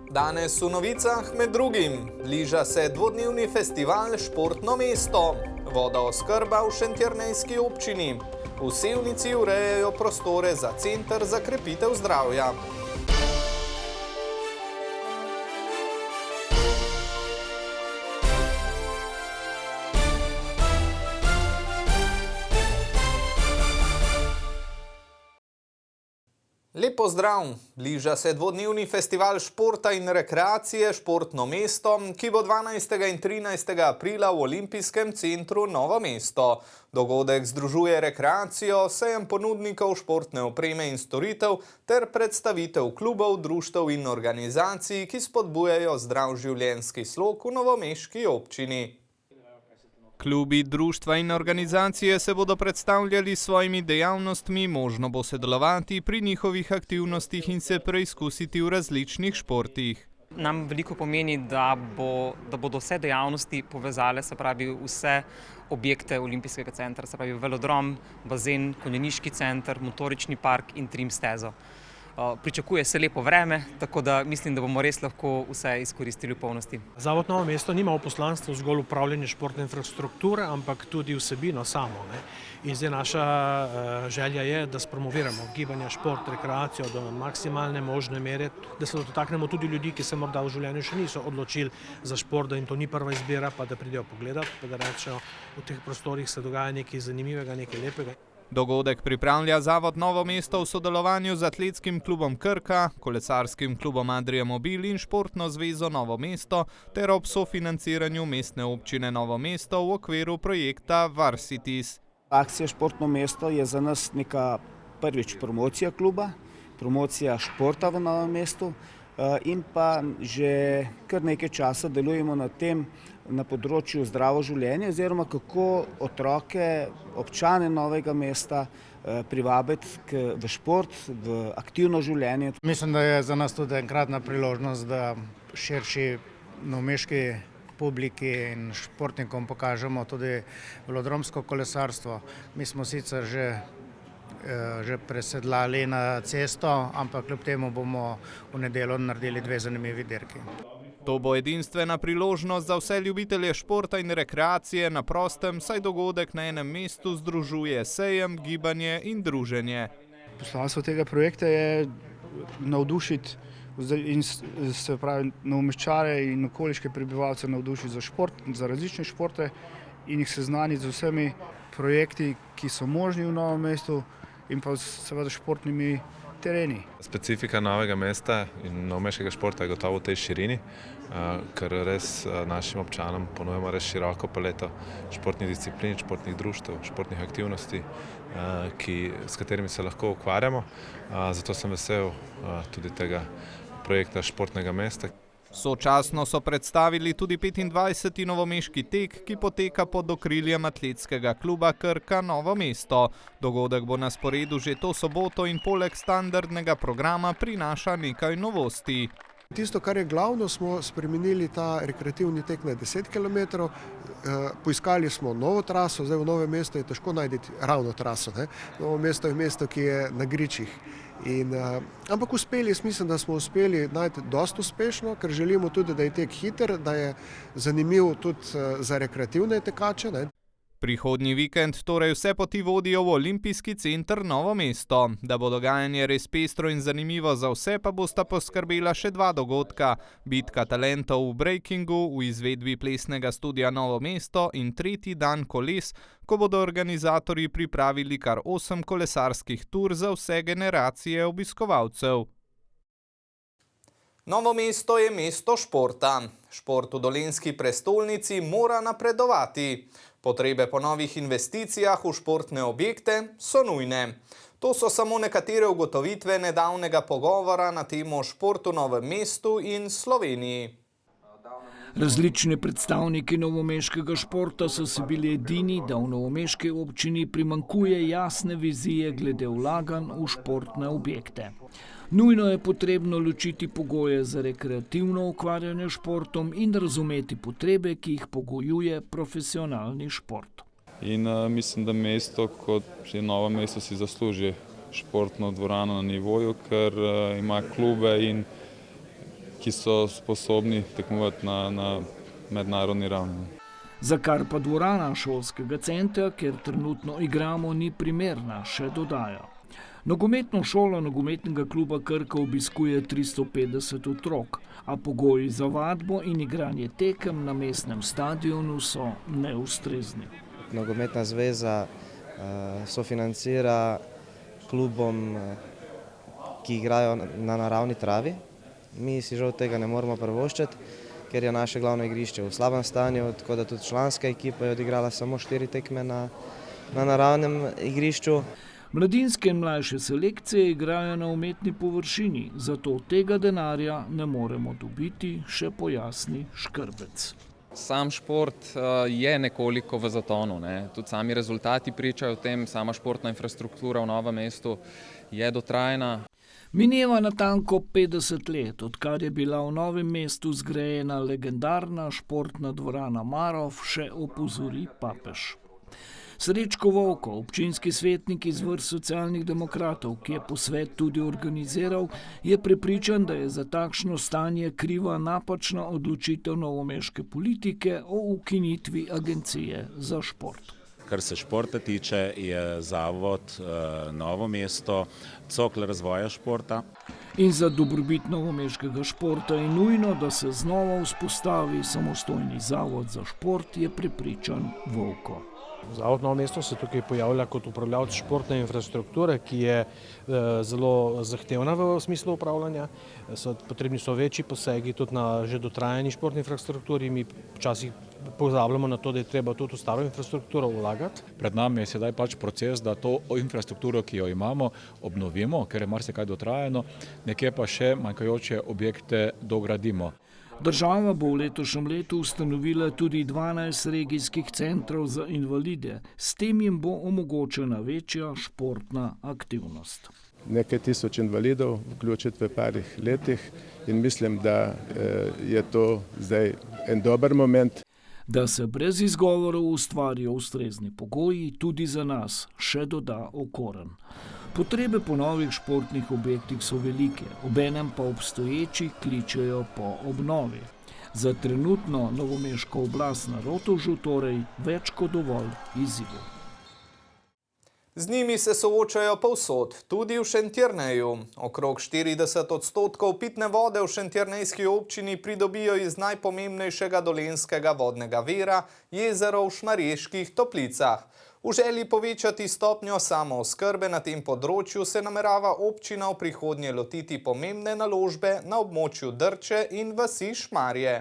Danes v novicah med drugim bliža se dvodnevni festival Športno mesto, vodooskrba v šentjernejski občini, v Sevnici urejajo prostore za center za krepitev zdravja. Lep pozdrav! Bliža se dvodnevni festival športa in rekreacije Športno mesto, ki bo 12. in 13. aprila v Olimpijskem centru Novo mesto. Dogodek združuje rekreacijo, sejem ponudnikov športne opreme in storitev ter predstavitev klubov, društev in organizacij, ki spodbujajo zdrav življenjski slog v novomeški občini. Klubi, društva in organizacije se bodo predstavljali s svojimi dejavnostmi, možno bo sodelovati pri njihovih aktivnostih in se preizkusiti v različnih športih. Nam veliko pomeni, da bodo vse dejavnosti povezale, se pravi vse objekte Olimpijskega centra, se pravi velodrom, bazen, konjeniški center, motorični park in trim stezo. Pričakuje se lepo vreme, tako da mislim, da bomo res lahko vse izkoristili v polnosti. Zavod Novo mesto nima v poslanstvu zgolj upravljanje športne infrastrukture, ampak tudi vsebino samo. In zdaj naša želja je, da spromoviramo gibanje, šport, rekreacijo do maksimalne možne mere, da se dotaknemo tudi ljudi, ki se morda v življenju še niso odločili za šport, da jim to ni prva izbira, pa da pridejo pogledati, pa da rečejo, v teh prostorih se dogaja nekaj zanimivega, nekaj lepega. Dogodek pripravlja Zavod Novo mesto v sodelovanju z Atletskim klubom Krka, Kolesarskim klubom Adria Mobil in Športno zvezo Novo mesto ter ob sofinanciranju mestne občine Novo mesto v okviru projekta Varsitis. Akcija Športno mesto je za nas neka prvič promocija kluba, promocija športa v Novem mestu in pa že kar nekaj časa delujemo na področju zdravo življenje oziroma kako otroke, občane Novega mesta privabiti v šport, v aktivno življenje. Mislim, da je za nas tudi enkratna priložnost, da širši novomeški publiki in športnikom pokažemo tudi velodromsko kolesarstvo. Mi smo sicer že presedlali na cesto, ampak kljub temu bomo v nedeljo naredili 2 zanimivi dirki. To bo edinstvena priložnost za vse ljubitelje športa in rekreacije na prostem, saj dogodek na enem mestu združuje sejem, gibanje in druženje. Poslanstvo tega projekta je navdušiti in se pravi novomeščane in okoliške prebivalce navdušiti za šport, za različne športe in jih seznaniti z vsemi projekti, ki so možni v Novem mestu in pa seveda športnimi tereni. Specifika Novega mesta in novomeškega športa je gotovo v tej širini, ker res našim občanom ponujemo res široko paleto športnih disciplin, športnih društev, športnih aktivnosti, s katerimi se lahko ukvarjamo. Zato sem vesel tudi tega projekta Športnega mesta. Sočasno so predstavili tudi 25. novomeški tek, ki poteka pod okriljem Atletskega kluba Krka Novo mesto. Dogodek bo na sporedu že to soboto in poleg standardnega programa prinaša nekaj novosti. Tisto, kar je glavno, smo spremenili ta rekreativni tek na 10 km, poiskali smo novo traso, zdaj v Novem mestu je težko najti ravno traso. Novo mesto je mesto, ki je na gričih. Ampak mislim, da smo uspeli najti dosti uspešno, ker želimo tudi, da je tek hiter, da je zanimiv tudi za rekreativne tekače. Prihodnji vikend torej vse poti vodijo v Olimpijski center Novo mesto. Da bo dogajanje res pestro in zanimivo za vse, pa bosta poskrbela še 2 dogodka. Bitka talentov v breakingu v izvedbi plesnega studia Novo mesto in 3. dan koles, ko bodo organizatorji pripravili kar 8 kolesarskih tur za vse generacije obiskovalcev. Novo mesto je mesto športa. Šport v dolenjski prestolnici mora napredovati. Potrebe po novih investicijah v športne objekte so nujne. To so samo nekatere ugotovitve nedavnega pogovora na temo športu v Novem mestu in Sloveniji. Različni predstavniki novomeškega športa so se bili edini, da v novomeški občini primanjkuje jasne vizije glede vlaganj v športne objekte. Nujno je potrebno ločiti pogoje za rekreativno ukvarjanje športom in razumeti potrebe, ki jih pogojuje profesionalni šport. In mislim, da mesto kot je Novo mesto si zasluži športno dvorano na nivoju, ker ima klube in ki so sposobni tekmovati na mednarodni ravni. Za kar pa dvorana šolskega centra, kjer trenutno igramo, ni primerna, še dodaja. Nogometno šolo nogometnega kluba Krka obiskuje 350 otrok, a pogoji za vadbo in igranje tekem na mestnem stadionu so neustrezni. Nogometna zveza sofinancira klubom, ki igrajo na naravni travi. Mi si žal tega ne moremo privoščiti, ker je naše glavno igrišče v slabem stanju, tako da tudi članska ekipa je odigrala samo 4 tekme na naravnem igrišču. Mladinske in mlajše selekcije igrajo na umetni površini, zato tega denarja ne moremo dobiti, še pojasni Škrbec. Sam šport je nekoliko v zatonu, tudi sami rezultati pričajo o tem, sama športna infrastruktura v Novem mestu je dotrajna. Mineva natanko 50 let, odkar je bila v Novem mestu zgrajena legendarna športna dvorana Marof, še opozori papež. Srečko Vovko, občinski svetnik iz vrst Socialnih demokratov, ki je posvet tudi organiziral, je prepričan, da je za takšno stanje kriva napačna odločitev novomeške politike o ukinitvi agencije za šport. Kar se športa tiče, je zavod Novo mesto cokl razvoja športa. In za dobrobit novomeškega športa je nujno, da se znova vzpostavi samostojni zavod za šport, je prepričan Vovko. Zavod Novo mesto se tukaj pojavlja kot upravljavec športne infrastrukture, ki je zelo zahtevna v smislu upravljanja. Potrebni so večji posegi tudi na že dotrajani športni infrastrukturi. Mi včasih pozabljamo na to, da je treba tudi v staro infrastrukturo vlagati. Pred nami je sedaj proces, da to infrastrukturo, ki jo imamo, obnovimo, ker je marsikaj dotrajano, nekje pa še manjkajoče objekte dogradimo. Država bo v letošnjem letu ustanovila tudi 12 regijskih centrov za invalide. S tem jim bo omogočena večja športna aktivnost. Nekaj tisoč invalidov vključiti v parih letih in mislim, da je to zdaj en dober moment. Da se brez izgovorov ustvarijo ustrezni pogoji, tudi za nas, še doda Okoren. Potrebe po novih športnih objektih so velike, obenem pa obstoječi kličejo po obnovi. Za trenutno novomeško oblast na Rotovžu torej več kot dovolj izzivov. Z njimi se soočajo povsod, tudi v Šentjerneju. Okrog 40% pitne vode v šentjernejski občini pridobijo iz najpomembnejšega dolenjskega vodnega vira, jezero v Šmarjeških Toplicah. V želji povečati stopnjo samooskrbe na tem področju se namerava občina v prihodnje lotiti pomembne naložbe na območju Drče in vasi Šmarje.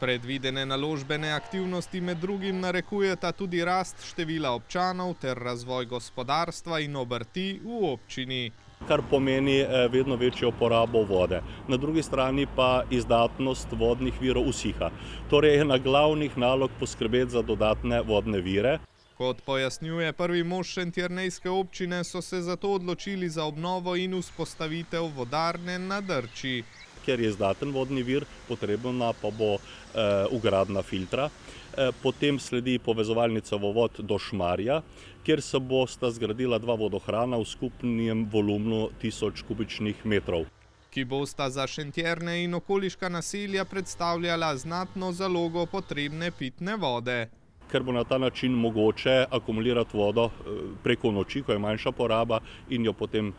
Predvidene naložbene aktivnosti med drugim narekujeta tudi rast števila občanov ter razvoj gospodarstva in obrti v občini. Kar pomeni vedno večjo porabo vode. Na drugi strani pa izdatnost vodnih virov usiha. Torej je ena glavnih nalog poskrbeti za dodatne vodne vire. Kot pojasnjuje prvi mož šentjernejske občine, so se zato odločili za obnovo in vzpostavitev vodarne na Drči. Ker je izdaten vodni vir, potrebna pa bo vgradna filtra. Potem sledi povezovalnica vod do Šmarja, kjer se bosta zgradila 2 vodohrana v skupnem volumnu 1000 kubičnih metrov. Ki bosta za Šentjerne in okoliška naselja predstavljala znatno zalogo potrebne pitne vode. Ker bo na ta način mogoče akumulirati vodo preko noči, ko je manjša poraba, in jo potem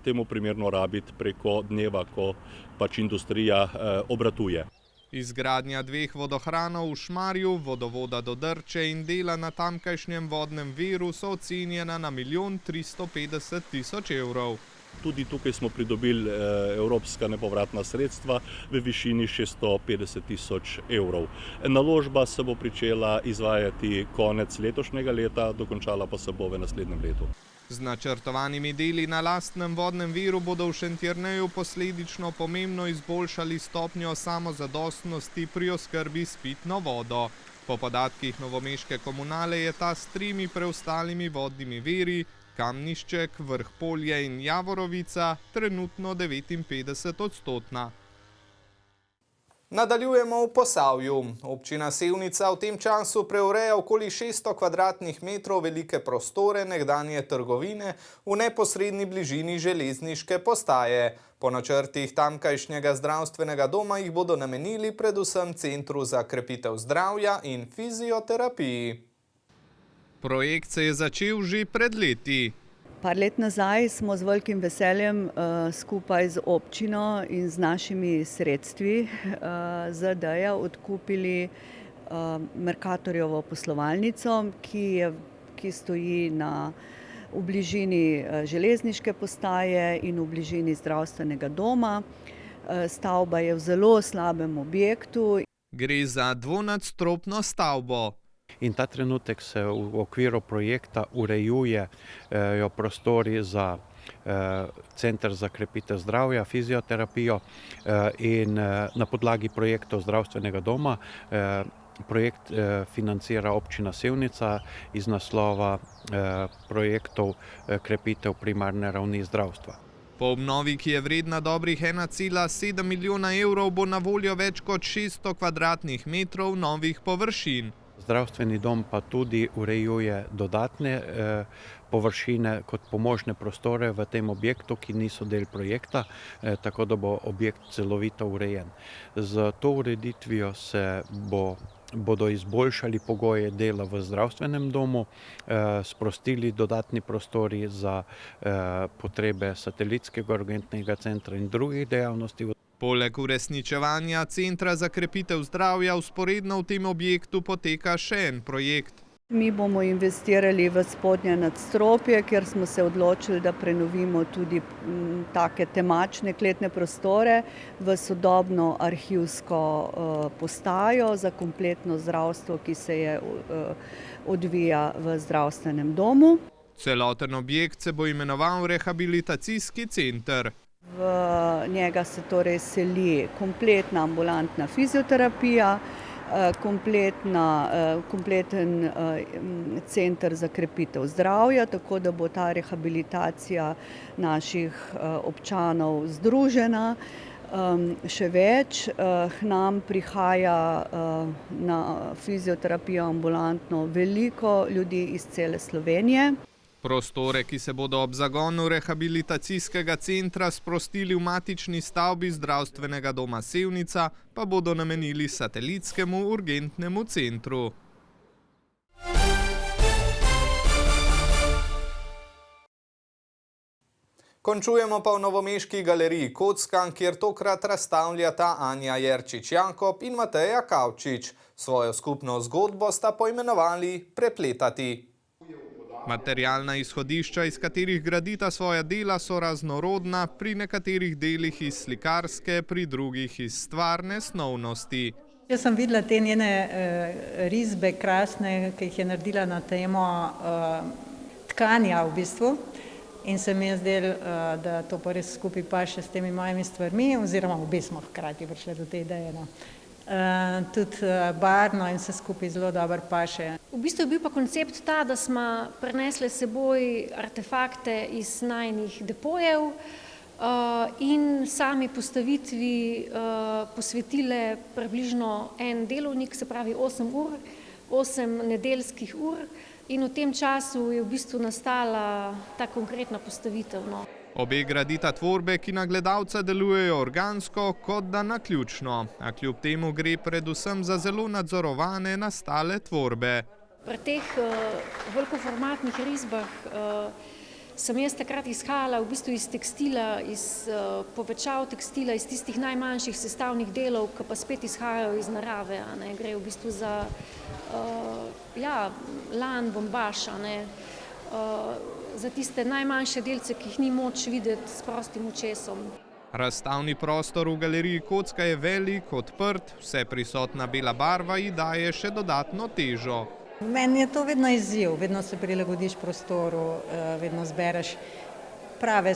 temu primerno rabiti preko dneva, ko pač industrija obratuje. Izgradnja 2 vodohranov v Šmarju, vodovoda do Drče in dela na tamkajšnjem vodnem viru so ocenjena na 1 350 000 evrov. Tudi tukaj smo pridobili evropska nepovratna sredstva v višini 650 000 evrov. Naložba se bo pričela izvajati konec letošnjega leta, dokončala pa se bo v naslednjem letu. Z načrtovanimi deli na lastnem vodnem viru bodo v Šentjerneju posledično pomembno izboljšali stopnjo samozadostnosti pri oskrbi s pitno vodo. Po podatkih novomeške komunale je ta s 3 preostalimi vodnimi viri, Kamnišček, Vrhpolje in Javorovica, trenutno 59%. Nadaljujemo v Posavju. Občina Sevnica v tem času preureja okoli 600 kvadratnih metrov velike prostore nekdanje trgovine v neposredni bližini železniške postaje. Po načrtih tamkajšnjega zdravstvenega doma jih bodo namenili predvsem Centru za krepitev zdravja in fizioterapiji. Projekt se je začel že pred leti. Par let nazaj smo z velikim veseljem skupaj z občino in z našimi sredstvi ZD-ja odkupili Mercatorjevo poslovalnico, ki stoji v bližini železniške postaje in v bližini zdravstvenega doma. Stavba je v zelo slabem objektu. Gre za dvonadstropno stavbo. In ta trenutek se v okviru projekta urejujejo prostori za Center za krepitev zdravja, fizioterapijo in na podlagi projektov zdravstvenega doma projekt financira občina Sevnica iz naslova projektov krepitev primarne ravni zdravstva. Po obnovi, ki je vredna dobrih 1,7 milijona evrov, bo na voljo več kot 600 kvadratnih metrov novih površin. Zdravstveni dom pa tudi urejuje dodatne površine kot pomožne prostore v tem objektu, ki niso del projekta, tako da bo objekt celovito urejen. Z to ureditvijo bodo izboljšali pogoje dela v zdravstvenem domu, sprostili dodatni prostori za potrebe satelitskega urgentnega centra in drugih dejavnosti. Poleg uresničevanja Centra za krepitev zdravja vzporedno v tem objektu poteka še en projekt. Mi bomo investirali v spodnje nadstropje, kjer smo se odločili, da prenovimo tudi take temačne kletne prostore v sodobno arhivsko postajo za kompletno zdravstvo, ki se odvija v zdravstvenem domu. Celoten objekt se bo imenoval rehabilitacijski center. V njega se torej seli kompletna ambulantna fizioterapija, kompleten center za krepitev zdravja, tako da bo ta rehabilitacija naših občanov združena. Še več, k nam prihaja na fizioterapijo ambulantno veliko ljudi iz cele Slovenije. Prostore, ki se bodo ob zagonu rehabilitacijskega centra sprostili v matični stavbi zdravstvenega doma Sevnica, pa bodo namenili satelitskemu urgentnemu centru. Končujemo pa v novomeški galeriji Kockan, kjer tokrat razstavljata Anja Jerčič-Jakob in Mateja Kavčič. Svojo skupno zgodbo sta poimenovali Prepletati. Materialna izhodišča, iz katerih gradita svoja dela, so raznorodna, pri nekaterih delih iz slikarske, pri drugih iz stvarne snovnosti. Jaz sem videla te njene risbe krasne, ki jih je naredila na temo tkanja v bistvu, in se mi je zdelo, da to pa res skupaj paše s temi mojimi stvarmi, oziroma obe smo hkrati prišli do te ideje. Tudi barvno in vse skupaj zelo dobro paše. V bistvu je bil pa koncept ta, da smo prinesli s seboj artefakte iz najinih depojev in sami postavitvi posvetile približno en delovnik, se pravi 8 ur, 8 nedeljskih ur, in v tem času je v bistvu nastala ta konkretna postavitev. Obe gradita tvorbe, ki na gledalca delujejo organsko, kot da naključno, a kljub temu gre predvsem za zelo nadzorovane nastale tvorbe. Pri teh velikoformatnih risbah sem jaz takrat izhajala v bistvu iz tekstila, iz povečav tekstila, iz tistih najmanjših sestavnih delov, ki pa spet izhajajo iz narave. Gre v bistvu za lan, bombaž, za tiste najmanjše delce, ki jih ni moč videti s prostim očesom. Razstavni prostor v galeriji Kocka je velik, odprt, vse prisotna bela barva ji daje še dodatno težo. Meni je to vedno izziv, vedno se prilagodiš prostoru, vedno zbereš prave,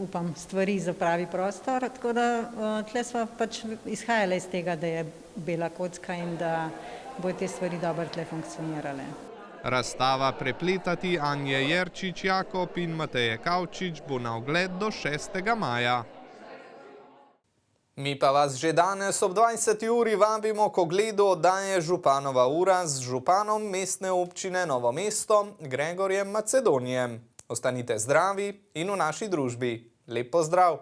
upam, stvari za pravi prostor, tako da tle sva pač izhajala iz tega, da je bela kocka in da bodo te stvari dobro tle funkcionirale. Razstava Prepletati Anje Jerčič-Jakob in Mateje Kavčič bo na ogled do 6. maja. Mi pa vas že danes ob 20. uri vabimo k ogledu oddaje Županova ura z županom mestne občine Novo mesto Gregorjem Macedonijem. Ostanite zdravi in v naši družbi. Lep pozdrav!